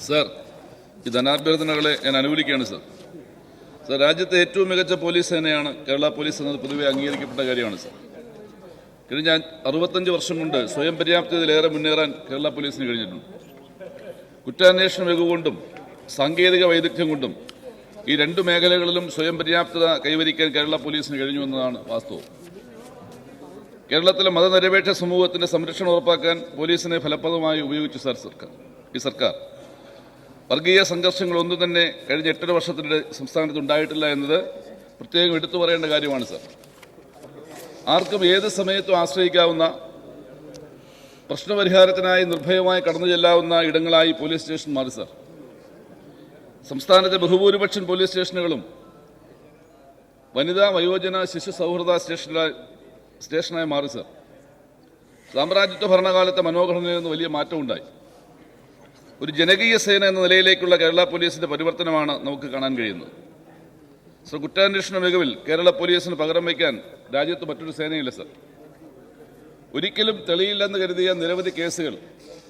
Sir, ഈ ധനാഭ്യർത്ഥനകളെ ഞാൻ അനുകൂലിക്കുകയാണ് sir. രാജ്യത്തെ ഏറ്റവും മികച്ച പോലീസ് സേനയാണ് കേരള പോലീസ് എന്നത് പൊതുവെ അംഗീകരിക്കപ്പെട്ട കാര്യമാണ് സർ. കഴിഞ്ഞ 65 വർഷം കൊണ്ട് സ്വയം പര്യാപ്തതയിലേറെ മുന്നേറാൻ കേരള പോലീസിന് കഴിഞ്ഞിട്ടുണ്ട്. കുറ്റാന്വേഷണ മികവ് കൊണ്ടും സാങ്കേതിക വൈദഗ്ധ്യം കൊണ്ടും ഈ രണ്ടു മേഖലകളിലും സ്വയം പര്യാപ്തത കൈവരിക്കാൻ കേരള പോലീസിന് കഴിഞ്ഞു എന്നതാണ് വാസ്തവം. കേരളത്തിലെ മതനിരപേക്ഷ സമൂഹത്തിന്റെ സംരക്ഷണം ഉറപ്പാക്കാൻ പോലീസിനെ ഫലപ്രദമായി ഉപയോഗിച്ചു ഈ സർക്കാർ. വർഗീയ സംഘർഷങ്ങളൊന്നും തന്നെ കഴിഞ്ഞ 8.5 വർഷത്തിനിടെ സംസ്ഥാനത്ത് ഉണ്ടായിട്ടില്ല എന്നത് പ്രത്യേകം എടുത്തു പറയേണ്ട കാര്യമാണ് സർ. ആർക്കും ഏത് സമയത്തും ആശ്രയിക്കാവുന്ന, പ്രശ്നപരിഹാരത്തിനായി നിർഭയമായി കടന്നു ചെല്ലാവുന്ന ഇടങ്ങളായി പോലീസ് സ്റ്റേഷൻ മാറി സർ. സംസ്ഥാനത്തെ ബഹുഭൂരിപക്ഷം പോലീസ് സ്റ്റേഷനുകളും വനിതാ, വയോജന, ശിശു സൗഹൃദ സ്റ്റേഷനായി മാറി സർ. സാമ്രാജ്യത്വ ഭരണകാലത്തെ മനോഘടനയിൽ നിന്ന് വലിയ മാറ്റമുണ്ടായി. ഒരു ജനകീയ സേന എന്ന നിലയിലേക്കുള്ള കേരള പോലീസിന്റെ പരിവർത്തനമാണ് നമുക്ക് കാണാൻ കഴിയുന്നത്. സർ, കുറ്റാന്വേഷണ മികവിൽ കേരള പോലീസിന് പകരം വയ്ക്കാൻ രാജ്യത്ത് മറ്റൊരു സേനയില്ല സർ. ഒരിക്കലും തെളിയില്ലെന്ന് കരുതിയ നിരവധി കേസുകൾ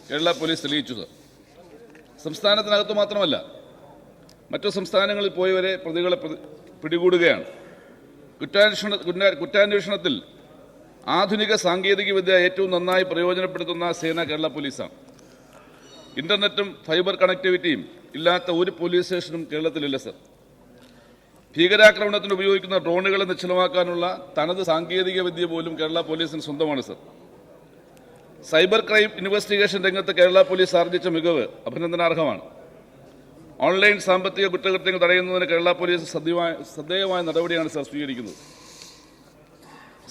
കേരള പോലീസ് തെളിയിച്ചു സർ. സംസ്ഥാനത്തിനകത്ത് മാത്രമല്ല, മറ്റു സംസ്ഥാനങ്ങളിൽ പോയവരെ പ്രതികളെ പിടികൂടുകയാണ്. കുറ്റാന്വേഷണത്തിൽ ആധുനിക സാങ്കേതികവിദ്യ ഏറ്റവും നന്നായി പ്രയോജനപ്പെടുത്തുന്ന സേന കേരള പോലീസാണ്. ഇന്റർനെറ്റും ഫൈബർ കണക്ടിവിറ്റിയും ഇല്ലാത്ത ഒരു പോലീസ് സ്റ്റേഷനും കേരളത്തിലില്ല സർ. ഭീകരാക്രമണത്തിന് ഉപയോഗിക്കുന്ന ഡ്രോണുകളെ നിശ്ചലമാക്കാനുള്ള തനത് സാങ്കേതിക വിദ്യ പോലും കേരള പോലീസിന് സ്വന്തമാണ് സർ. സൈബർ ക്രൈം ഇൻവെസ്റ്റിഗേഷൻ രംഗത്ത് കേരള പോലീസ് ആർജിച്ച മികവ് അഭിനന്ദനാർഹമാണ്. ഓൺലൈൻ സാമ്പത്തിക കുറ്റകൃത്യങ്ങൾ തടയുന്നതിന് കേരള പോലീസ് ശ്രദ്ധേയമായ നടപടിയാണ് സർ സ്വീകരിക്കുന്നത്.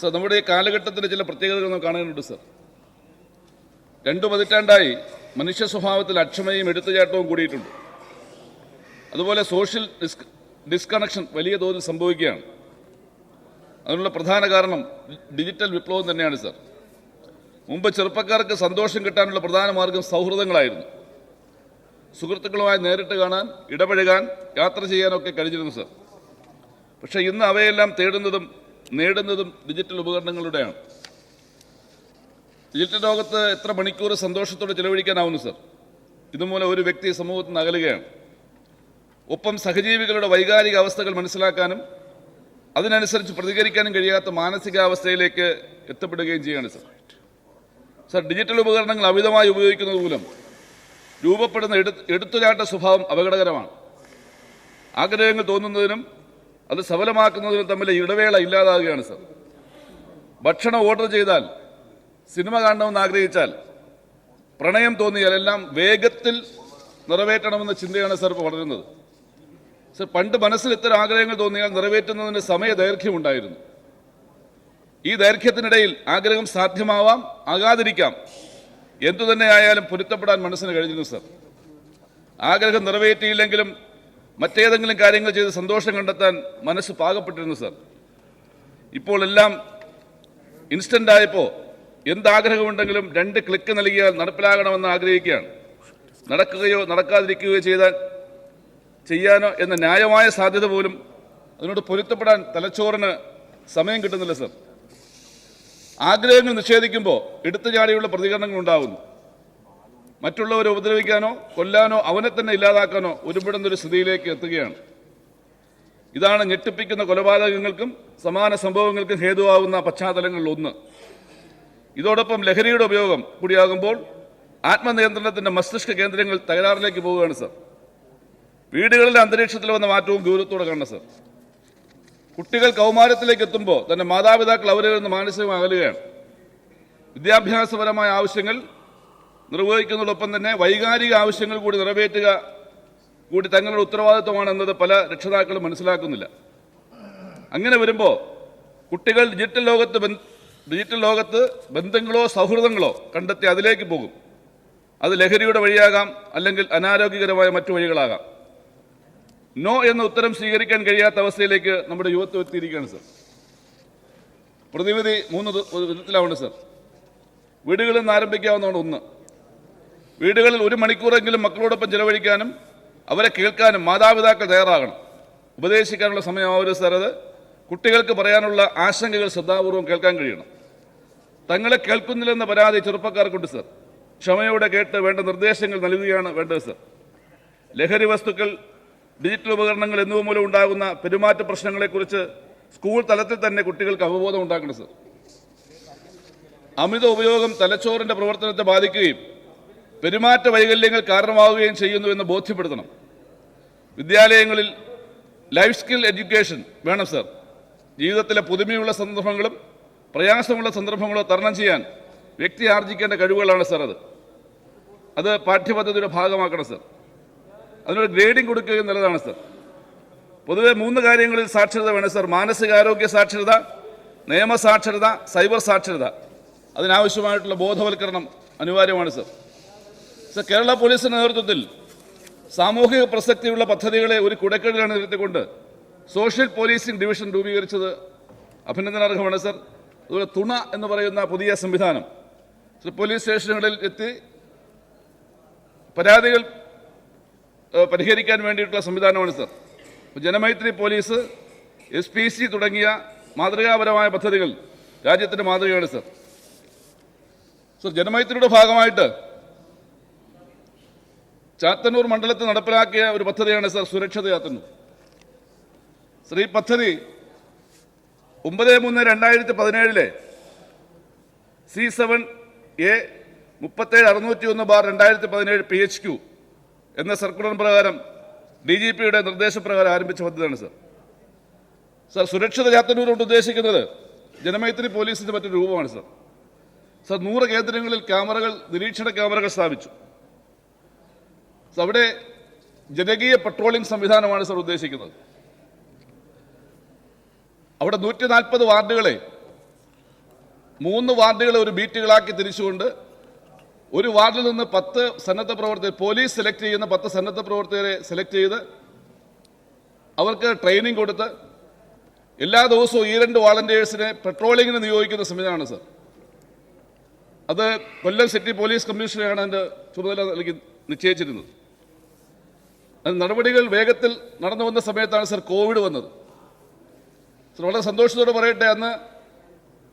സർ, നമ്മുടെ ഈ കാലഘട്ടത്തിന്റെ ചില പ്രത്യേകതകൾ നമുക്ക് കാണാനുണ്ട് സർ. 2 പതിറ്റാണ്ടായി മനുഷ്യ സ്വഭാവത്തിൽ അക്ഷമയും എടുത്തുചാട്ടവും കൂടിയിട്ടുണ്ട്. അതുപോലെ സോഷ്യൽ ഡിസ്കണക്ഷൻ വലിയ തോതിൽ സംഭവിക്കുകയാണ്. അതിനുള്ള പ്രധാന കാരണം ഡിജിറ്റൽ വിപ്ലവം തന്നെയാണ് സർ. മുമ്പ് ചെറുപ്പക്കാർക്ക് സന്തോഷം കിട്ടാനുള്ള പ്രധാന മാർഗം സൗഹൃദങ്ങളായിരുന്നു. സുഹൃത്തുക്കളുമായി നേരിട്ട് കാണാൻ, ഇടപഴകാൻ, യാത്ര ചെയ്യാനൊക്കെ കഴിഞ്ഞിരുന്നു സർ. പക്ഷേ ഇന്ന് അവയെല്ലാം തേടുന്നതും നേടുന്നതും ഡിജിറ്റൽ ഉപകരണങ്ങളുടെയാണ്. ഡിജിറ്റൽ ലോകത്ത് എത്ര മണിക്കൂർ സന്തോഷത്തോടെ ചെലവഴിക്കാനാവുന്നു സർ. ഇതുമൂലം ഒരു വ്യക്തി സമൂഹത്തിൽ നിന്ന് അകലുകയാണ്. ഒപ്പം സഹജീവികളുടെ വൈകാരിക അവസ്ഥകൾ മനസ്സിലാക്കാനും അതിനനുസരിച്ച് പ്രതികരിക്കാനും കഴിയാത്ത മാനസികാവസ്ഥയിലേക്ക് എത്തപ്പെടുകയും ചെയ്യുകയാണ് സർ. ഡിജിറ്റൽ ഉപകരണങ്ങൾ അമിതമായി ഉപയോഗിക്കുന്നത് മൂലം രൂപപ്പെടുന്ന എടുത്തുചാട്ട സ്വഭാവം അപകടകരമാണ്. ആഗ്രഹങ്ങൾ തോന്നുന്നതിനും അത് സഫലമാക്കുന്നതിനും തമ്മിലെ ഇടവേള ഇല്ലാതാകുകയാണ് സർ. ഭക്ഷണം ഓർഡർ ചെയ്താൽ, സിനിമ കാണണമെന്ന് ആഗ്രഹിച്ചാൽ, പ്രണയം തോന്നിയാൽ എല്ലാം വേഗത്തിൽ നിറവേറ്റണമെന്ന ചിന്തയാണ് സർ ഇപ്പോൾ വളരുന്നത്. സർ, പണ്ട് മനസ്സിൽ ഇത്തരം ആഗ്രഹങ്ങൾ തോന്നിയാൽ നിറവേറ്റുന്നതിന് സമയദൈർഘ്യമുണ്ടായിരുന്നു. ഈ ദൈർഘ്യത്തിനിടയിൽ ആഗ്രഹം സാധ്യമാവാം, ആകാതിരിക്കാം. എന്തുതന്നെ ആയാലും പൊരുത്തപ്പെടാൻ മനസ്സിന് കഴിഞ്ഞിരുന്നു സർ. ആഗ്രഹം നിറവേറ്റിയില്ലെങ്കിലും മറ്റേതെങ്കിലും കാര്യങ്ങൾ ചെയ്ത് സന്തോഷം കണ്ടെത്താൻ മനസ്സ് പാകപ്പെട്ടിരുന്നു സർ. ഇപ്പോൾ എല്ലാം ഇൻസ്റ്റന്റ് ആയപ്പോൾ എന്താഗ്രഹമുണ്ടെങ്കിലും 2 ക്ലിക്ക് നൽകിയാൽ നടപ്പിലാകണമെന്ന് ആഗ്രഹിക്കുകയാണ്. നടക്കുകയോ നടക്കാതിരിക്കുകയോ ചെയ്യാനോ എന്ന ന്യായമായ സാധ്യത പോലും അതിനോട് പൊരുത്തപ്പെടാൻ തലച്ചോറിന് സമയം കിട്ടുന്നില്ല സർ. ആഗ്രഹങ്ങൾ നിഷേധിക്കുമ്പോൾ എടുത്തുചാടിയുള്ള പ്രതികരണങ്ങൾ ഉണ്ടാകുന്നു. മറ്റുള്ളവരെ ഉപദ്രവിക്കാനോ കൊല്ലാനോ അവനെ തന്നെ ഇല്ലാതാക്കാനോ ഒരുപെടുന്നൊരു സ്ഥിതിയിലേക്ക് എത്തുകയാണ്. ഇതാണ് ഞെട്ടിപ്പിക്കുന്ന കൊലപാതകങ്ങൾക്കും സമാന സംഭവങ്ങൾക്കും ഹേതുവാകുന്ന പശ്ചാത്തലങ്ങളിലൊന്ന്. ഇതോടൊപ്പം ലഹരിയുടെ ഉപയോഗം കൂടിയാകുമ്പോൾ ആത്മനിയന്ത്രണത്തിന്റെ മസ്തിഷ്ക കേന്ദ്രങ്ങൾ തകരാറിലേക്ക് പോവുകയാണ് സർ. വീടുകളിലെ അന്തരീക്ഷത്തിൽ വന്ന മാറ്റവും ഗൗരവത്തോടെ കാണണം സർ. കുട്ടികൾ കൗമാരത്തിലേക്ക് എത്തുമ്പോൾ തന്നെ മാതാപിതാക്കൾ അവരിൽ നിന്ന് മാനസികമായി അകലുകയാണ്. വിദ്യാഭ്യാസപരമായ ആവശ്യങ്ങൾ നിർവഹിക്കുന്നതോടൊപ്പം തന്നെ വൈകാരിക ആവശ്യങ്ങൾ കൂടി നിറവേറ്റുക കൂടി തങ്ങളുടെ ഉത്തരവാദിത്വമാണെന്നത് പല രക്ഷിതാക്കളും മനസ്സിലാക്കുന്നില്ല. അങ്ങനെ വരുമ്പോൾ കുട്ടികൾ ഡിജിറ്റൽ ലോകത്ത് ബന്ധങ്ങളോ സൗഹൃദങ്ങളോ കണ്ടെത്തി അതിലേക്ക് പോകും. അത് ലഹരിയുടെ വഴിയാകാം, അല്ലെങ്കിൽ അനാരോഗ്യകരമായ മറ്റു വഴികളാകാം. നോ എന്ന ഉത്തരം സ്വീകരിക്കാൻ കഴിയാത്ത അവസ്ഥയിലേക്ക് നമ്മുടെ യുവത്വം എത്തിയിരിക്കുകയാണ് സർ. പ്രതിവിധി 3 വിധത്തിലാവുണ്ട് സർ. വീടുകളിൽ നിന്ന് ആരംഭിക്കാവുന്നതാണ്. 1, വീടുകളിൽ 1 മണിക്കൂറെങ്കിലും മക്കളോടൊപ്പം ചെലവഴിക്കാനും അവരെ കേൾക്കാനും മാതാപിതാക്കൾ തയ്യാറാകണം. ഉപദേശിക്കാനുള്ള സമയമാവരുത് സർ. അത് കുട്ടികൾക്ക് പറയാനുള്ള ആശങ്കകൾ ശ്രദ്ധാപൂർവം കേൾക്കാൻ കഴിയണം. തങ്ങളെ കേൾക്കുന്നില്ലെന്ന പരാതി ചെറുപ്പക്കാർക്കുണ്ട് സർ. ക്ഷമയോടെ കേട്ട് വേണ്ട നിർദ്ദേശങ്ങൾ നൽകുകയാണ് വേണ്ടത് സർ. ലഹരി വസ്തുക്കൾ, ഡിജിറ്റൽ ഉപകരണങ്ങൾ എന്നിവ മൂലം ഉണ്ടാകുന്ന പെരുമാറ്റ പ്രശ്നങ്ങളെക്കുറിച്ച് സ്കൂൾ തലത്തിൽ തന്നെ കുട്ടികൾക്ക് അവബോധം ഉണ്ടാക്കണം സർ. അമിത ഉപയോഗം തലച്ചോറിന്റെ പ്രവർത്തനത്തെ ബാധിക്കുകയും പെരുമാറ്റ വൈകല്യങ്ങൾ കാരണമാവുകയും ചെയ്യുന്നു എന്ന് ബോധ്യപ്പെടുത്തണം. വിദ്യാലയങ്ങളിൽ ലൈഫ് സ്കിൽ എഡ്യൂക്കേഷൻ വേണം സർ. ജീവിതത്തിലെ പുതുമയുള്ള സന്ദർഭങ്ങളും പ്രയാസമുള്ള സന്ദർഭങ്ങളോ തരണം ചെയ്യാൻ വ്യക്തി ആർജിക്കേണ്ട കഴിവുകളാണ് സർ. അത് പാഠ്യപദ്ധതിയുടെ ഭാഗമാക്കണം സർ. അതിനൊരു ഗ്രേഡിംഗ് കൊടുക്കുകയും നല്ലതാണ് സർ. പൊതുവെ 3 കാര്യങ്ങളിൽ സാക്ഷരത വേണം സർ. മാനസികാരോഗ്യ സാക്ഷരത, നിയമസാക്ഷരത, സൈബർ സാക്ഷരത. അതിനാവശ്യമായിട്ടുള്ള ബോധവൽക്കരണം അനിവാര്യമാണ് സർ. സർ, കേരള പോലീസിന്റെ നേതൃത്വത്തിൽ സാമൂഹിക പ്രസക്തിയുള്ള പദ്ധതികളെ ഒരു കുടക്കീഴിലാണ് നിർത്തിക്കൊണ്ട് സോഷ്യൽ പോലീസിംഗ് ഡിവിഷൻ രൂപീകരിച്ചത് അഭിനന്ദനാർഹമാണ് സർ. അതുപോലെ തുണ എന്ന് പറയുന്ന പുതിയ സംവിധാനം പോലീസ് സ്റ്റേഷനുകളിൽ എത്തി പരാതികൾ പരിഹരിക്കാൻ വേണ്ടിയിട്ടുള്ള സംവിധാനമാണ് സർ. ജനമൈത്രി പോലീസ്, SPC തുടങ്ങിയ മാതൃകാപരമായ പദ്ധതികൾ രാജ്യത്തിന്റെ മാതൃകയാണ് സർ. സർ, ജനമൈത്രിയുടെ ഭാഗമായിട്ട് ചാത്തന്നൂർ മണ്ഡലത്തിൽ നടപ്പിലാക്കിയ ഒരു പദ്ധതിയാണ് സർ സുരക്ഷിത ചാത്തന്നൂർ. സർ, ഈ പദ്ധതി 9/3/2017 C7A 37/601/2017 PHQ എന്ന സർക്കുലർ പ്രകാരം DGPയുടെ നിർദ്ദേശപ്രകാരം ആരംഭിച്ച പദ്ധതിയാണ് സർ. സർ, സുരക്ഷിത ചാത്തന്നൂർ കൊണ്ട് ഉദ്ദേശിക്കുന്നത് ജനമൈത്രി പോലീസിന്റെ മറ്റൊരു രൂപമാണ് സർ. സർ, 100 കേന്ദ്രങ്ങളിൽ നിരീക്ഷണ ക്യാമറകൾ സ്ഥാപിച്ചു. അവിടെ ജനകീയ പട്രോളിംഗ് സംവിധാനമാണ് സർ ഉദ്ദേശിക്കുന്നത്. അവിടെ 140 വാർഡുകളെ 3 വാർഡുകളെ ഒരു ബീറ്റുകളാക്കി തിരിച്ചുകൊണ്ട് ഒരു വാർഡിൽ നിന്ന് 10 സന്നദ്ധ പ്രവർത്തകർ, പോലീസ് സെലക്ട് ചെയ്യുന്ന 10 സന്നദ്ധ പ്രവർത്തകരെ സെലക്ട് ചെയ്ത് അവർക്ക് ട്രെയിനിങ് കൊടുത്ത് എല്ലാ ദിവസവും ഈ 2 വാളണ്ടിയേഴ്സിനെ പെട്രോളിങ്ങിന് നിയോഗിക്കുന്ന സംവിധാനമാണ് സർ. അത് കൊല്ലം സിറ്റി പോലീസ് കമ്മീഷണറാണ് അതിൻ്റെ ചുമതല നൽകി നിശ്ചയിച്ചിരുന്നത്. അത് നടപടികൾ വേഗത്തിൽ നടന്നു വന്ന സമയത്താണ് സർ കോവിഡ് വന്നത്. സർ, വളരെ സന്തോഷത്തോടെ പറയട്ടെ, അന്ന്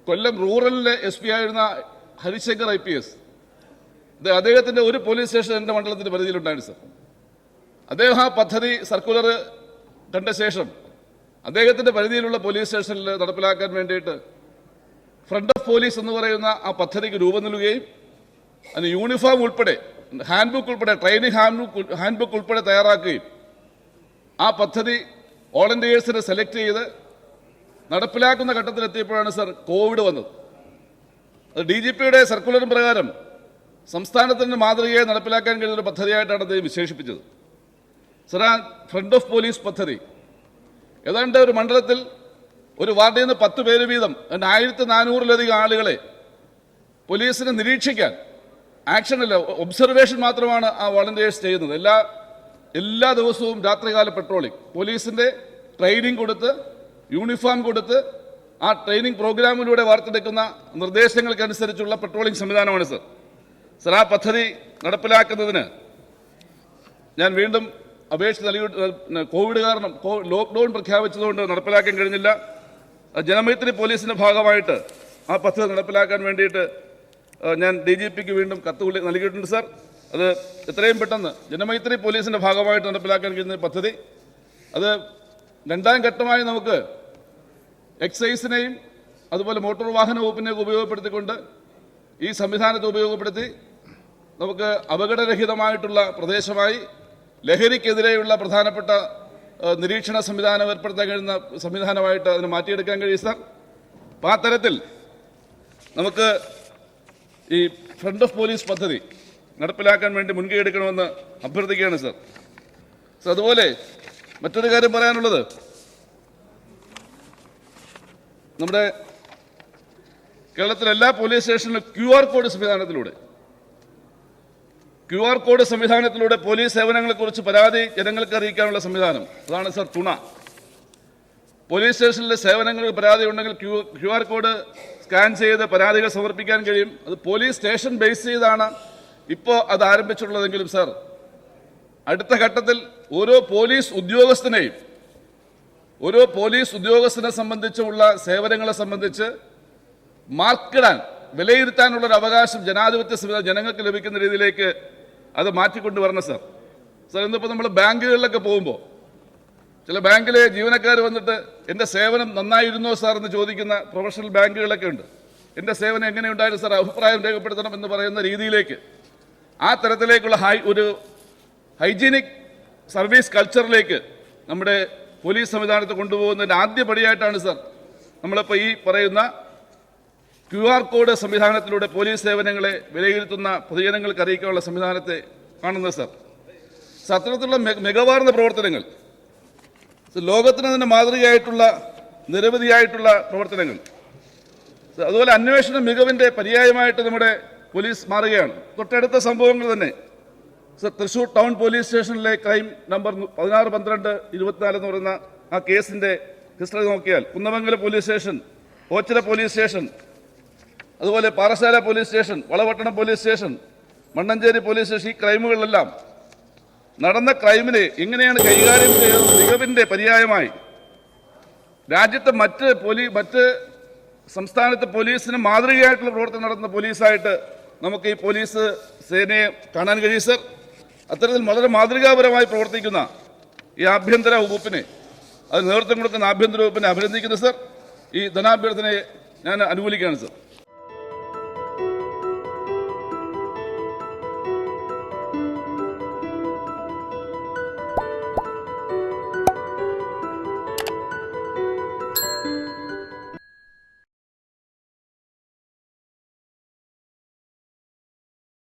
കൊല്ലം റൂറലിലെ SP ആയിരുന്ന ഹരിശങ്കർ IPS, അദ്ദേഹത്തിൻ്റെ ഒരു പോലീസ് സ്റ്റേഷൻ എൻ്റെ മണ്ഡലത്തിൻ്റെ പരിധിയിലുണ്ടായിരുന്നു സർ. അദ്ദേഹം ആ പദ്ധതി സർക്കുലർ കണ്ട ശേഷം അദ്ദേഹത്തിൻ്റെ പരിധിയിലുള്ള പോലീസ് സ്റ്റേഷനിൽ നടപ്പിലാക്കാൻ വേണ്ടിയിട്ട് ഫ്രണ്ട് ഓഫ് പോലീസ് എന്ന് പറയുന്ന ആ പദ്ധതിക്ക് രൂപം നൽകുകയും അതിന് യൂണിഫോം ഉൾപ്പെടെ, ഹാൻഡ്ബുക്ക് ഉൾപ്പെടെ, ട്രെയിനിങ് ഹാൻഡ്ബുക്ക് ഉൾപ്പെടെ തയ്യാറാക്കുകയും ആ പദ്ധതി വോളണ്ടിയേഴ്സിനെ സെലക്ട് ചെയ്ത് നടപ്പിലാക്കുന്ന ഘട്ടത്തിലെത്തിയപ്പോഴാണ് സർ കോവിഡ് വന്നത്. അത് DGPയുടെ സർക്കുലർ പ്രകാരം സംസ്ഥാനത്തിൻ്റെ മാതൃകയെ നടപ്പിലാക്കാൻ കഴിയുന്ന ഒരു പദ്ധതിയായിട്ടാണ് അദ്ദേഹം വിശേഷിപ്പിച്ചത്. സർ, ആ ഫ്രണ്ട് ഓഫ് പോലീസ് പദ്ധതി ഏതാണ്ട് ഒരു മണ്ഡലത്തിൽ ഒരു വാർഡിൽ നിന്ന് 10 പേര് വീതം 1400-ലധികം ആളുകളെ പോലീസിനെ നിരീക്ഷിക്കാൻ, ആക്ഷനില്ല, ഒബ്സർവേഷൻ മാത്രമാണ് ആ വോളണ്ടിയേഴ്സ് ചെയ്യുന്നത്. എല്ലാ ദിവസവും രാത്രികാല പെട്രോളിംഗ്, പോലീസിന്റെ ട്രെയിനിങ് കൊടുത്ത്, യൂണിഫോം കൊടുത്ത്, ആ ട്രെയിനിങ് പ്രോഗ്രാമിലൂടെ വാർത്തെടുക്കുന്ന നിർദ്ദേശങ്ങൾക്കനുസരിച്ചുള്ള പെട്രോളിംഗ് സംവിധാനമാണ് സർ. സർ, ആ പദ്ധതി നടപ്പിലാക്കുന്നതിന് ഞാൻ വീണ്ടും അപേക്ഷ നൽകി. കോവിഡ് കാരണം ലോക്ക്ഡൌൺ പ്രഖ്യാപിച്ചതുകൊണ്ട് നടപ്പിലാക്കാൻ കഴിഞ്ഞില്ല. ജനമൈത്രി പോലീസിന്റെ ഭാഗമായിട്ട് ആ പദ്ധതി നടപ്പിലാക്കാൻ വേണ്ടിയിട്ട് ഞാൻ DGPക്ക് വീണ്ടും കത്ത് നൽകിയിട്ടുണ്ട് സർ. അത് എത്രയും പെട്ടെന്ന് ജനമൈത്രി പോലീസിന്റെ ഭാഗമായിട്ട് നടപ്പിലാക്കാൻ കഴിയുന്ന പദ്ധതി, അത് 2ാം ഘട്ടമായി നമുക്ക് എക്സൈസിനെയും അതുപോലെ മോട്ടോർ വാഹന വകുപ്പിനെയൊക്കെ ഉപയോഗപ്പെടുത്തിക്കൊണ്ട് ഈ സംവിധാനത്തെ ഉപയോഗപ്പെടുത്തി നമുക്ക് അപകടരഹിതമായിട്ടുള്ള പ്രദേശമായി ലഹരിക്കെതിരെയുള്ള പ്രധാനപ്പെട്ട നിരീക്ഷണ സംവിധാനം ഏർപ്പെടുത്താൻ കഴിയുന്ന സംവിധാനമായിട്ട് അതിനെ മാറ്റിയെടുക്കാൻ കഴിയും സർ. അപ്പോൾ ആ തരത്തിൽ നമുക്ക് ഈ ഫ്രണ്ട് ഓഫ് പോലീസ് പദ്ധതി നടപ്പിലാക്കാൻ വേണ്ടി മുൻകൈ എടുക്കണമെന്ന് അഭ്യർത്ഥിക്കുകയാണ് സർ. സർ, അതുപോലെ മറ്റൊരു കാര്യം പറയാനുള്ളത്, നമ്മുടെ കേരളത്തിലെ എല്ലാ പോലീസ് സ്റ്റേഷനിലും QR കോഡ് സംവിധാനത്തിലൂടെ പോലീസ് സേവനങ്ങളെക്കുറിച്ച് പരാതി ജനങ്ങൾക്ക് അറിയിക്കാനുള്ള സംവിധാനം, അതാണ് സർ തുണ. പോലീസ് സ്റ്റേഷനിലെ സേവനങ്ങൾക്ക് പരാതി ഉണ്ടെങ്കിൽ QR കോഡ് സ്കാൻ ചെയ്ത് പരാതികൾ സമർപ്പിക്കാൻ കഴിയും. അത് പോലീസ് സ്റ്റേഷൻ ബേസ് ചെയ്താണ് ഇപ്പോൾ അത് ആരംഭിച്ചിട്ടുള്ളതെങ്കിലും സർ, അടുത്ത ഘട്ടത്തിൽ ഓരോ പോലീസ് ഉദ്യോഗസ്ഥനെ സംബന്ധിച്ചുള്ള സേവനങ്ങളെ സംബന്ധിച്ച് മാർക്കിടാൻ, വിലയിരുത്താനുള്ളൊരു അവകാശം ജനാധിപത്യ സംവിധാനം ജനങ്ങൾക്ക് ലഭിക്കുന്ന രീതിയിലേക്ക് അത് മാറ്റിക്കൊണ്ടുവരണം സർ. സാർ ഇന്നിപ്പോൾ നമ്മൾ ബാങ്കുകളിലൊക്കെ പോകുമ്പോൾ ചില ബാങ്കിലെ ജീവനക്കാർ വന്നിട്ട് എൻ്റെ സേവനം നന്നായിരുന്നോ സാർ എന്ന് ചോദിക്കുന്ന പ്രൊഫഷണൽ ബാങ്കുകളൊക്കെ ഉണ്ട്. എൻ്റെ സേവനം എങ്ങനെയുണ്ടായിരുന്നു സാർ, അഭിപ്രായം രേഖപ്പെടുത്തണം എന്ന് പറയുന്ന രീതിയിലേക്ക്, ആ തരത്തിലേക്കുള്ള ഒരു ഹൈജീനിക് സർവീസ് കൾച്ചറിലേക്ക് നമ്മുടെ പോലീസ് സംവിധാനത്തെ കൊണ്ടുപോകുന്നതിൻ്റെ ആദ്യപടിയായിട്ടാണ് സാർ നമ്മളിപ്പോൾ ഈ പറയുന്ന QR കോഡ് സംവിധാനത്തിലൂടെ പോലീസ് സേവനങ്ങളെ വിലയിരുത്തുന്ന പൊതുജനങ്ങൾക്ക് അറിയിക്കാനുള്ള സംവിധാനത്തെ കാണുന്നത് സാർ. അത്തരത്തിലുള്ള മികവാർന്ന പ്രവർത്തനങ്ങൾ, ലോകത്തിന് തന്നെ മാതൃകയായിട്ടുള്ള നിരവധിയായിട്ടുള്ള പ്രവർത്തനങ്ങൾ, അതുപോലെ അന്വേഷണ മികവിൻ്റെ പര്യായമായിട്ട് നമ്മുടെ പോലീസ് മാറുകയാണ്. തൊട്ടടുത്ത സംഭവങ്ങൾ തന്നെ തൃശ്ശൂർ ടൗൺ പോലീസ് സ്റ്റേഷനിലെ ക്രൈം നമ്പർ 16-12-24 എന്ന് പറയുന്ന ആ കേസിൻ്റെ ഹിസ്റ്ററി നോക്കിയാൽ Kunnamangalam police station, Ochira police station, അതുപോലെ Parassala police station, Valapattanam police station, Mannancherry police station, ഈ ക്രൈമുകളിലെല്ലാം നടന്ന ക്രൈമിനെ എങ്ങനെയാണ് കൈകാര്യം ചെയ്യുന്നത് മികവിൻ്റെ പര്യായമായി രാജ്യത്തെ മറ്റ് സംസ്ഥാനത്തെ പോലീസിന് മാതൃകയായിട്ടുള്ള പ്രവർത്തനം നടത്തുന്ന പോലീസായിട്ട് നമുക്ക് ഈ പോലീസ് സേനയെ കാണാൻ കഴിയും സർ. അത്തരത്തിൽ വളരെ മാതൃകാപരമായി പ്രവർത്തിക്കുന്ന ഈ ആഭ്യന്തര വകുപ്പിനെ, അത് നേതൃത്വം കൊടുക്കുന്ന ആഭ്യന്തര വകുപ്പിനെ അഭിനന്ദിക്കുന്നു സർ. ഈ ധനാഭ്യർത്ഥനയെ ഞാൻ അനുകൂലിക്കുകയാണ് സർ.